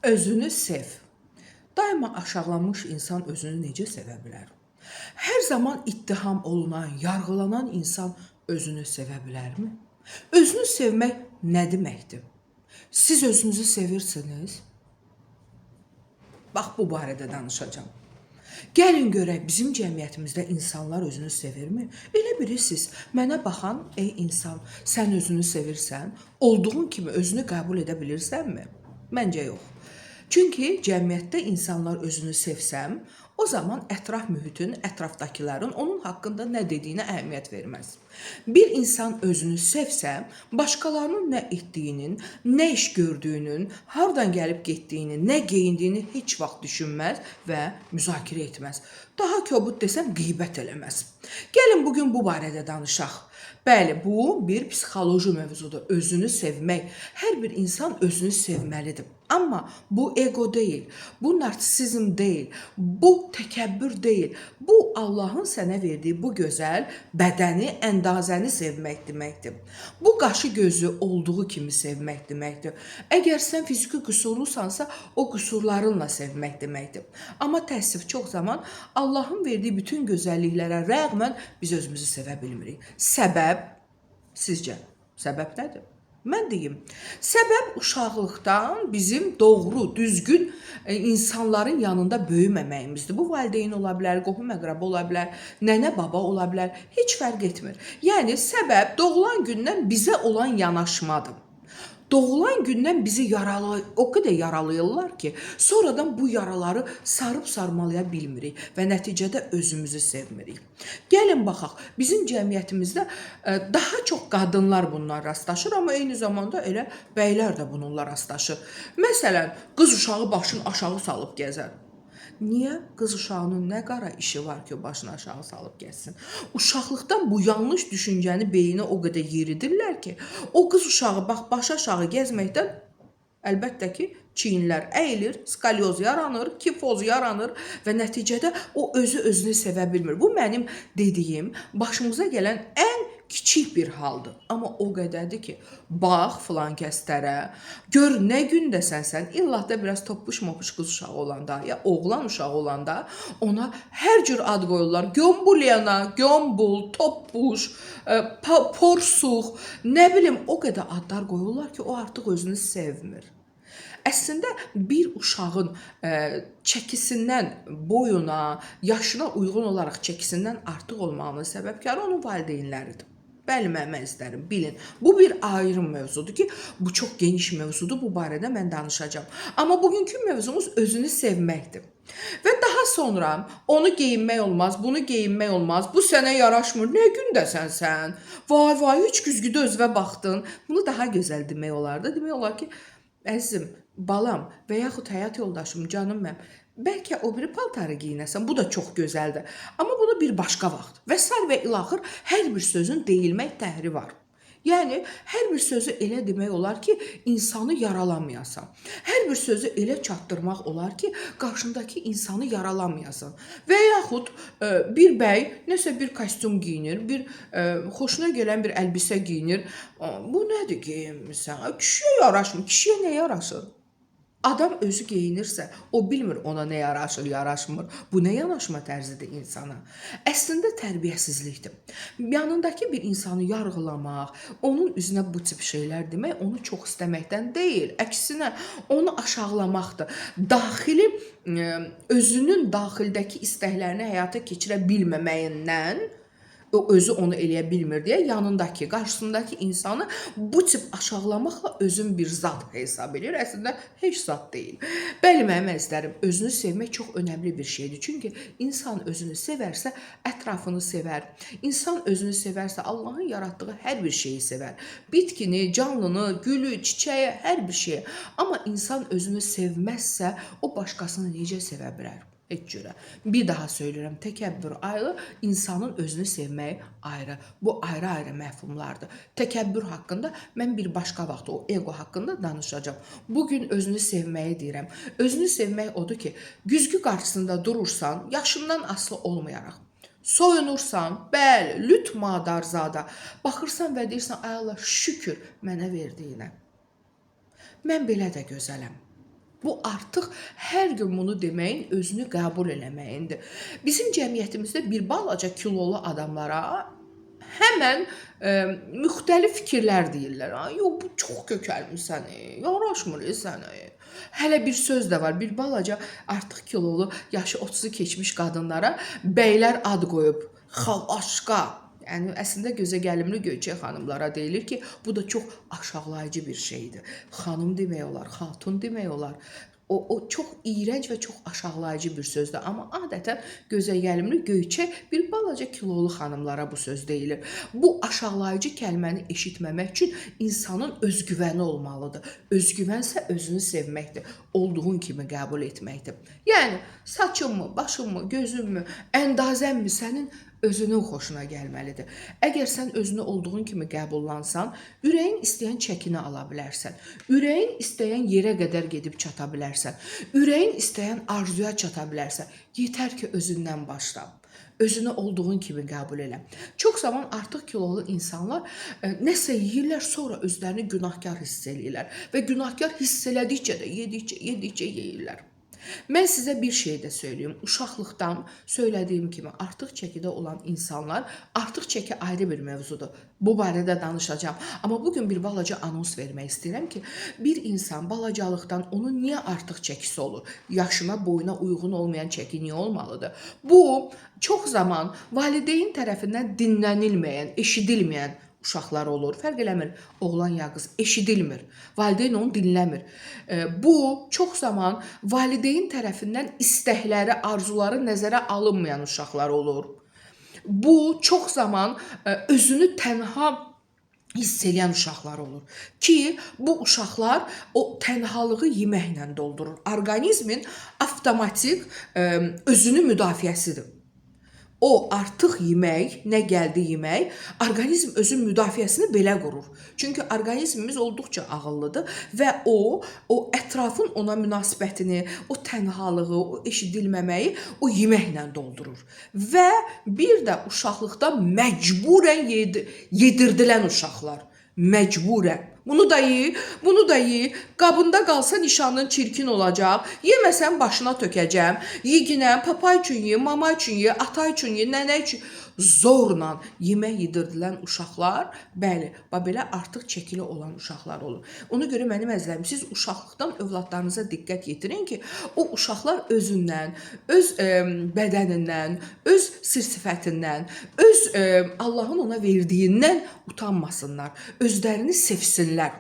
Özünü sev. Daima aşağılanmış insan özünü necə sevə bilər? Hər zaman ittiham olunan, yargılanan insan özünü sevə bilərmi? Özünü sevmək nə deməkdir? Siz özünüzü sevirsiniz? Bax, bu barədə danışacağım. Gəlin görək, bizim cəmiyyətimizdə insanlar özünü sevirmi? Elə bilirsiniz, mənə baxan, ey insan, sən özünü sevirsən, olduğun kimi özünü qəbul edə bilirsənmi? Məncə yox. Çünki cəmiyyətdə insanlar özünü sevsəm, o zaman ətraf mühitin, ətrafdakilərin onun haqqında nə dediyinə əhəmiyyət verməz. Bir insan özünü sevsə, başqalarının nə etdiyinin, nə iş gördüyünün, hardan gəlib getdiyini, nə geyindiyini heç vaxt düşünməz və müzakirə etməz. Daha kobud desəm, qeybət eləməz. Gəlin bugün bu barədə danışaq. Bəli, bu bir psixoloji mövzudur. Özünü sevmək. Hər bir insan özünü sevməlidir. Amma bu ego deyil, bu narsisizm deyil, bu təkəbbür deyil. Bu Allahın sənə verdiyi bu gözəl bədəni, əndazəni sevmək deməkdir. Bu qaşı gözü olduğu kimi sevmək deməkdir. Əgər sən fiziki qüsurlusansa, o qüsurlarınla sevmək deməkdir. Amma təəssüf çox zaman Allahın verdiyi bütün gözəlliklərə rəğmən biz özümüzü sevə bilmirik. Səbəb, sizcə, səbəb nədir? Mən deyim, səbəb uşaqlıqdan bizim doğru, düzgün insanların yanında böyüməməyimizdir. Bu valideyn ola bilər, qohum-əqrəba ola bilər, nənə-baba ola bilər, heç fərq etmir. Yəni, səbəb doğulan gündən bizə olan yanaşmadır. Doğulan gündən bizi o qədər yaralayırlar ki, sonradan bu yaraları sarıb sarmalaya bilmirik və nəticədə özümüzü sevmirik. Gəlin baxaq, bizim cəmiyyətimizdə daha çox qadınlar bundan rastlaşır, amma eyni zamanda elə bəylər də bununla rastlaşır. Məsələn, qız uşağı başını aşağı salıb gəzər. Niyə? Qız uşağının nə qara işi var ki, o başını aşağı salıb gəzsin? Uşaqlıqdan bu yanlış düşüncəni beyninə o qədər yeridirlər ki, o qız uşağı başı aşağı gəzməkdən əlbəttə ki, çiyinlər əyilir, skalyoz yaranır, kifoz yaranır və nəticədə o özünü sevə bilmir. Bu mənim dediyim başımıza gələn ən kiçik bir haldır. Amma o qədərdir ki, bax filan kəslərə, gör nə gündəsən sən, illah da biraz toppuş-mopuş qız uşağı olanda, ya oğlan uşağı olanda ona hər cür ad qoyurlar. Gömbulyana, gömbul, toppuş, porsuq, nə bilim, o qədər adlar qoyurlar ki, o artıq özünü sevmir. Əslində, bir uşağın çəkisindən, boyuna, yaşına uyğun olaraq çəkisindən artıq olmağının səbəbkarı onun valideynləridir. Bəli, mənim əzizlərim, bilin. Bu bir ayrım mövzudur ki, bu çox geniş mövzudur, bu barədə mən danışacağım. Amma bugünkü mövzumuz özünü sevməkdir. Və daha sonra onu geyinmək olmaz, bunu geyinmək olmaz, bu sənə yaraşmır, nə gündəsən sən? Vay vay, üç güzgüdə özünə baxdın. Bunu daha gözəl demək olardı. Demək olar ki, əzizim, balam və yaxud həyat yoldaşım, canım mənim, bəlkə o biri paltarı giyinəsən, bu da çox gözəldir. Amma bunu bir başqa vaxt və sair və ilaxır hər bir sözün deyilmək təhri var. Yəni, hər bir sözü elə demək olar ki, insanı yaralamayasan. Hər bir sözü elə çatdırmaq olar ki, qarşındakı insanı yaralamayasan. Və yaxud bir bəy nəsə bir kostyum giyinir, bir xoşuna gələn bir əlbisə giyinir. Bu nədir geyinmirsən? Kişiyə yaraşmır. Kişiyə nə yaraşır? Adam özü geyinirsə, o bilmir ona nə yaraşır, yaraşmır. Bu nə yanaşma tərzidir insana? Əslində tərbiyəsizlikdir. Yanındakı bir insanı yargılamaq, onun üzünə bu tip şeylər demək, onu çox istəməkdən deyil. Əksinə, onu aşağılamaqdır. Daxili, özünün daxildəki istəklərini həyata keçirə bilməməyindən, o özü onu eləyə bilmir deyə yanındakı, qarşısındakı insanı bu tip aşağılamaqla özün bir zat hesab edir. Əslində heç zat deyil. Bəli, mənim əzizlərim, özünü sevmək çox önəmli bir şeydir. Çünki insan özünü sevərsə, ətrafını sevər. İnsan özünü sevərsə, Allahın yaratdığı hər bir şeyi sevər. Bitkini, canlını, gülü, çiçəyi, hər bir şeyi. Amma insan özünü sevməzsə, o başqasını necə sevə bilər? Heç cürə. Bir daha söylürəm, təkəbbür ayrı, insanın özünü sevməyi ayrı. Bu ayrı-ayrı məfhumlardır. Təkəbbür haqqında mən bir başqa vaxt o ego haqqında danışacağım. Bugün özünü sevməyi deyirəm. Özünü sevmək odur ki, güzgü qarşısında durursan, yaşından asılı olmayaraq. Soyunursan, bəli, lüt madarzada, baxırsan və deyirsən, ay Allah, şükür mənə verdiyinə. Mən belə də gözələm. Bu artıq hər gün bunu deməyin özünü qəbul eləməyindir. Bizim cəmiyyətimizdə bir balaca kilolu adamlara həmən müxtəlif fikirlər deyirlər. Yox, bu çox kökəlmisən, yaraşmır sənə. Hələ bir söz də var. Bir balaca artıq kilolu, yaşı 30-u keçmiş qadınlara bəylər ad qoyub. Xalaşqa. Yəni əslində gözəgəlimli Göyçək xanımlara deyilir ki, bu da çox aşağılayıcı bir şeydir. Xanım demək olar, xatun demək olar. O çox iyrənc və çox aşağılayıcı bir sözdür. Amma adətən gözəgəlimli Göyçək bir balaca kilolu xanımlara bu söz deyilir. Bu aşağılayıcı kəlməni eşitməmək üçün insanın özgüvəni olmalıdır. Özgüvənsə özünü sevməkdir. Olduğun kimi qəbul etməkdir. Yəni saçınmı, başınmı, gözünmü, əndazənmi sənin özünün xoşuna gəlməlidir. Əgər sən özünü olduğun kimi qəbullansan, ürəyin istəyən çəkini ala bilərsən. Ürəyin istəyən yerə qədər gedib çata bilərsən. Ürəyin istəyən arzuya çata bilərsən. Yetər ki, özündən başla. Özünü olduğun kimi qəbul elə. Çox zaman artıq kilolu insanlar nəsə yeyirlər, sonra özlərini günahkar hiss eləyirlər və günahkar hiss elədikcə də yedikcə yeyirlər. Mən sizə bir şey də söyləyim. Uşaqlıqdan söylədiyim kimi artıq çəkidə olan insanlar, artıq çəki ayrı bir mövzudur. Bu barədə danışacağam. Amma bugün bir balaca anons vermək istəyirəm ki, bir insan balacalıqdan onun niyə artıq çəkisi olur? Yaşına, boyuna uyğun olmayan çəki niyə olmalıdır? Bu, çox zaman valideyn tərəfindən dinlənilməyən, eşidilməyən uşaqlar olur. Fərq eləmir, oğlan ya qız eşidilmir. Valideyn onu dinləmir. Bu, çox zaman valideyn tərəfindən istəkləri, arzuları nəzərə alınmayan uşaqlar olur. Bu, çox zaman özünü tənha hiss edən uşaqlar olur. Ki, bu uşaqlar o tənhalığı yeməklə doldurur. Orqanizmin avtomatik özünü müdafiəsidir. O artıq yemək, nə gəldi yemək, orqanizm özün müdafiəsini belə qurur. Çünki orqanizmimiz olduqca ağıllıdır və o ətrafın ona münasibətini, o tənhalığı, o eşidilməməyi o yeməklə doldurur. Və bir də uşaqlıqda məcburən yedirdilən uşaqlar. Məcburən. Bunu da ye, bunu da ye. Qabında qalsa nişanın çirkin olacaq. Yeməsən başına tökəcəm. Yeginə, papa üçün ye, mama üçün ye, ata üçün ye, nənə üçün. Zorla yemək yedirdilən uşaqlar, bəli, belə artıq çəkili olan uşaqlar olur. Ona görə mənim əzizlərim, siz uşaqlıqdan övladlarınıza diqqət yetirin ki, o uşaqlar özündən, öz bədənindən, öz sir-sifətindən, öz Allahın ona verdiyindən utanmasınlar, özlərini sevsinlər.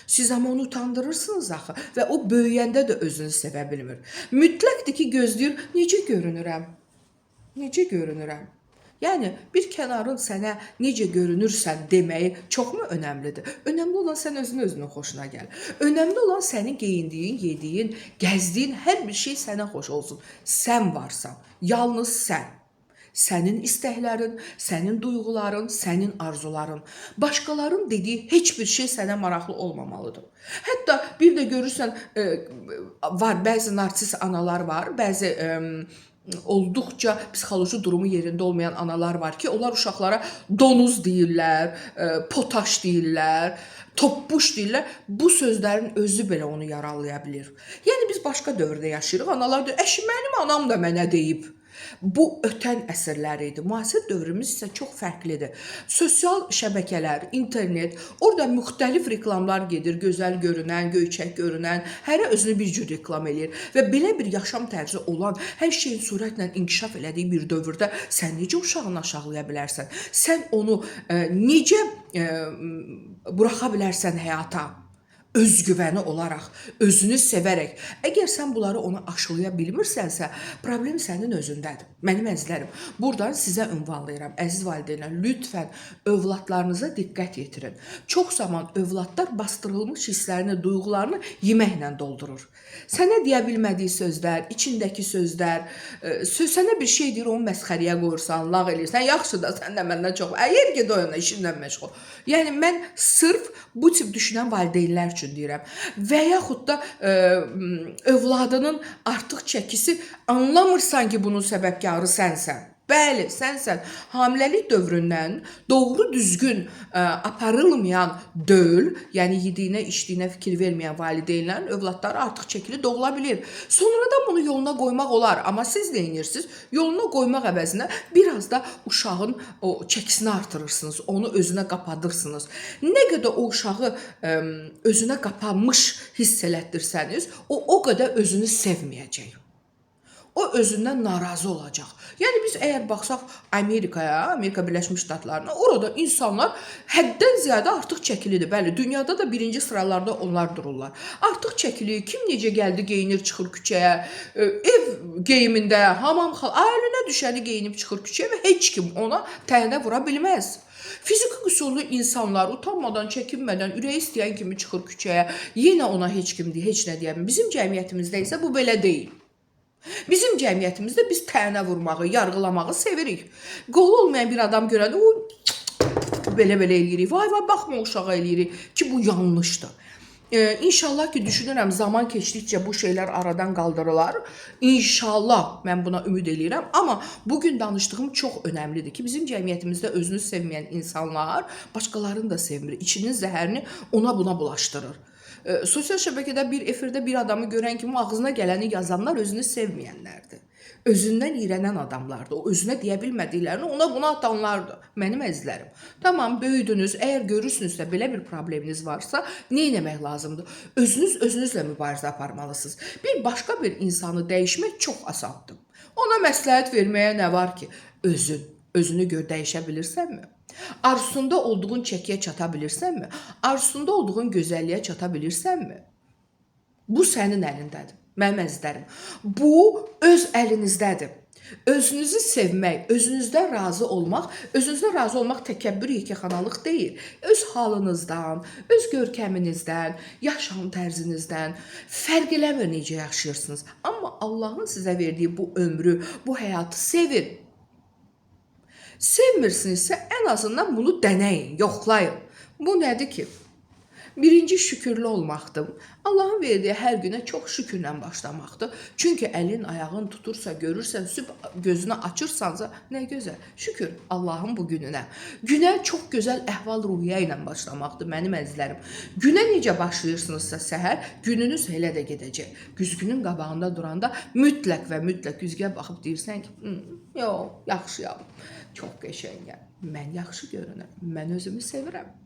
Siz amma onu utandırırsınız axı və o böyüyəndə də özünü sevə bilmir. Mütləqdir ki, gözləyir, necə görünürəm? Necə görünürəm? Yəni, bir kənarın sənə necə görünürsən deməyi çoxmu önəmlidir? Önəmli olan sən özünün xoşuna gəl. Önəmli olan sənin geyindiyin, yediyin, gəzdiyin hər bir şey sənə xoş olsun. Sən varsan, yalnız sən. Sənin istəklərin, sənin duyğuların, sənin arzuların. Başqalarının dediyi heç bir şey sənə maraqlı olmamalıdır. Hətta bir də görürsən, var, bəzi narsist analar var, bəzi olduqca psixoloji durumu yerində olmayan analar var ki, onlar uşaqlara donuz deyirlər, potaş deyirlər, toppuş deyirlər. Bu sözlərin özü belə onu yaralaya bilir. Yəni biz başqa dövrdə yaşayırıq. Analar deyir, əşi mənim anam da mənə deyib. Bu ötən əsrlər idi. Müasir dövrümüz isə çox fərqlidir. Sosial şəbəkələr, internet, orada müxtəlif reklamlar gedir. Gözəl görünən, göyçək görünən, hərə özünü bir cür reklam eləyir. Və belə bir yaşam tərzi olan, hər şeyin sürətlə inkişaf elədiyi bir dövrdə sən necə uşağını aşağılaya bilərsən? Sən onu necə buraxa bilərsən həyata? Özgüvəni olaraq, özünü sevərək. Əgər sən bunları ona aşılaya bilmirsənsə, problem sənin özündədir. Mənim əzizlərim, buradan sizə ünvanlayıram. Əziz valideynlər, lütfən övladlarınıza diqqət yetirin. Çox zaman övladlar bastırılmış hisslərini, duyğularını yeməklə doldurur. Sənə deyə bilmədiyi sözlər, içindəki sözlər, sənə bir şey deyir, onu məsxəriyə qoyursan, lağ eləyirsən, yaxşı da sən də məndən çox, yer ged oyuna, işinlə məşğul. Yəni, mən sırf bu tip düşünən valideynlər üçün deyirəm. Və yaxud da övladının artıq çəkisi anlamırsan ki, bunun səbəbkarı sənsən. Bəli, sənsən. Hamiləlik dövründən doğru düzgün aparılmayan döl, yəni yediyinə, içdiyinə fikir verməyən valideynlərin övladları artıq çəkili doğula bilir. Sonradan bunu yoluna qoymaq olar, amma siz nə edirsiniz? Yoluna qoymaq əvəzinə biraz da uşağın o çəkisini artırırsınız, onu özünə qapadırsınız. Nə qədər o uşağı özünə qapanmış hiss elətdirsəniz, o qədər özünü sevməyəcək. O özündən narazı olacaq. Yəni biz əgər baxsaq Amerikaya, Amerika Birləşmiş Ştatlarına, orada insanlar həddən ziyadə artıq çəkilidir. Bəli, dünyada da birinci sıralarda onlar dururlar. Artıq çəkili, kim necə gəldi geyinir, çıxır küçəyə, ev geyimində, hamam əlinə düşəni geyinib çıxır küçəyə və heç kim ona tənə vura bilməz. Fiziki qüsurlu insanlar utanmadan, çəkinmədən, ürəyi istəyən kimi çıxır küçəyə, yenə ona heç kim deyir, heç nə deyəmir. Bizim cəmiyyətimizdə isə bu belə deyil. Bizim cəmiyyətimizdə biz tənə vurmağı, yargılamağı sevirik. Qolu olmayan bir adam görəndə belə-belə eləyirik. Vay, baxma uşağa eləyirik ki, bu yanlışdır. İnşallah ki, düşünürəm, zaman keçdikcə bu şeylər aradan qaldırılar. İnşallah, mən buna ümid eləyirəm. Amma bugün danışdığım çox önəmlidir ki, bizim cəmiyyətimizdə özünü sevməyən insanlar başqalarını da sevmir. İçinin zəhərini ona buna bulaşdırır. Sosial şəbəkədə bir efirdə bir adamı görən kimi ağzına gələni yazanlar özünü sevməyənlərdir. Özündən iyrənən adamlardır. O özünə deyə bilmədiklərini ona buna atanlardır. Mənim əzizlərim. Tamam, böyüdünüz. Əgər görürsünüzsə belə bir probleminiz varsa, nə etmək lazımdır? Özünüzlə mübarizə aparmalısınız. Bir başqa bir insanı dəyişmək çox asandır. Ona məsləhət verməyə nə var ki? Özünü gör, dəyişə bilirsənmi? Arzusunda olduğun çəkiyə çata bilirsənmi? Arzusunda olduğun gözəlliyə çata bilirsənmi? Bu sənin əlindədir, mənim əzizlərim. Bu öz əlinizdədir. Özünüzü sevmək, özünüzdən razı olmaq təkəbbür, yekəxanalıq deyil. Öz halınızdan, öz görkəminizdən, yaşam tərzinizdən fərq eləmir necə yaşayırsınız. Amma Allahın sizə verdiyi bu ömrü, bu həyatı sevin. Sevmirsinizsə, ən azından bunu dənəyin, yoxlayın. Bu nədir ki? Birinci şükürlü olmaqdır. Allahın verdiyi hər günə çox şükürlə başlamaqdır. Çünki əlin, ayağın tutursa, görürsən, sübh gözünü açırsansa, nə gözəl. Şükür Allahın bu gününə. Günə çox gözəl əhval-ruhiyyə ilə başlamaqdır, mənim əzizlərim. Günə necə başlayırsınızsa səhər, gününüz elə də gedəcək. Güzgünün qabağında duranda mütləq və mütləq güzgüyə baxıb deyirsən ki, yox, yaxşıyam, çox qəşəngəm, mən yaxşı görünürəm, mən özümü sevirəm.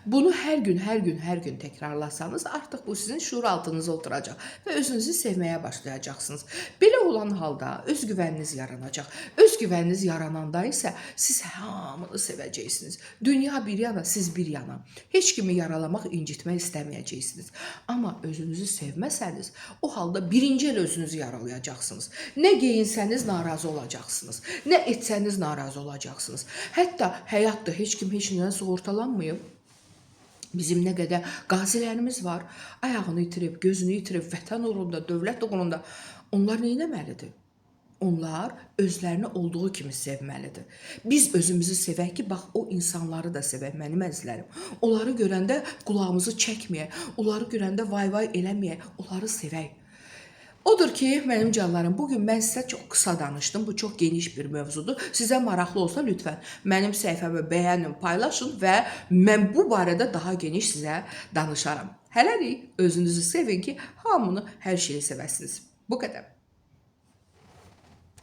Bunu hər gün təkrarlasanız, artıq bu sizin şuur altınıza oturacaq və özünüzü sevməyə başlayacaqsınız. Belə olan halda özgüvəniniz yaranacaq. Özgüvəniniz yarananda isə siz hamını sevəcəksiniz. Dünya bir yana, siz bir yana. Heç kimi yaralamaq, incitmək istəməyəcəksiniz. Amma özünüzü sevməsəniz, o halda birinci el özünüzü yaralayacaqsınız. Nə geyinsəniz narazı olacaqsınız. Nə etsəniz narazı olacaqsınız. Hətta həyatda heç kim heç nədən sığortalanmayıb. Bizim nə qədər qazilərimiz var, ayağını itirib, gözünü itirib, vətən uğrunda, dövlət uğrunda. Onlar nə etməlidir? Onlar özlərini olduğu kimi sevməlidir. Biz özümüzü sevək ki, bax, o insanları da sevək, mənim əzizlərim. Onları görəndə qulağımızı çəkməyək, onları görəndə vay-vay eləməyək, onları sevək. Odur ki, mənim canlarım, bugün mən sizə çox qısa danışdım. Bu çox geniş bir mövzudur. Sizə maraqlı olsa lütfən mənim səhifəmi bəyənin, paylaşın və mən bu barədə daha geniş sizə danışaram. Hələlik özünüzü sevin ki, hamını, hər şeyi sevəsiniz. Bu qədər.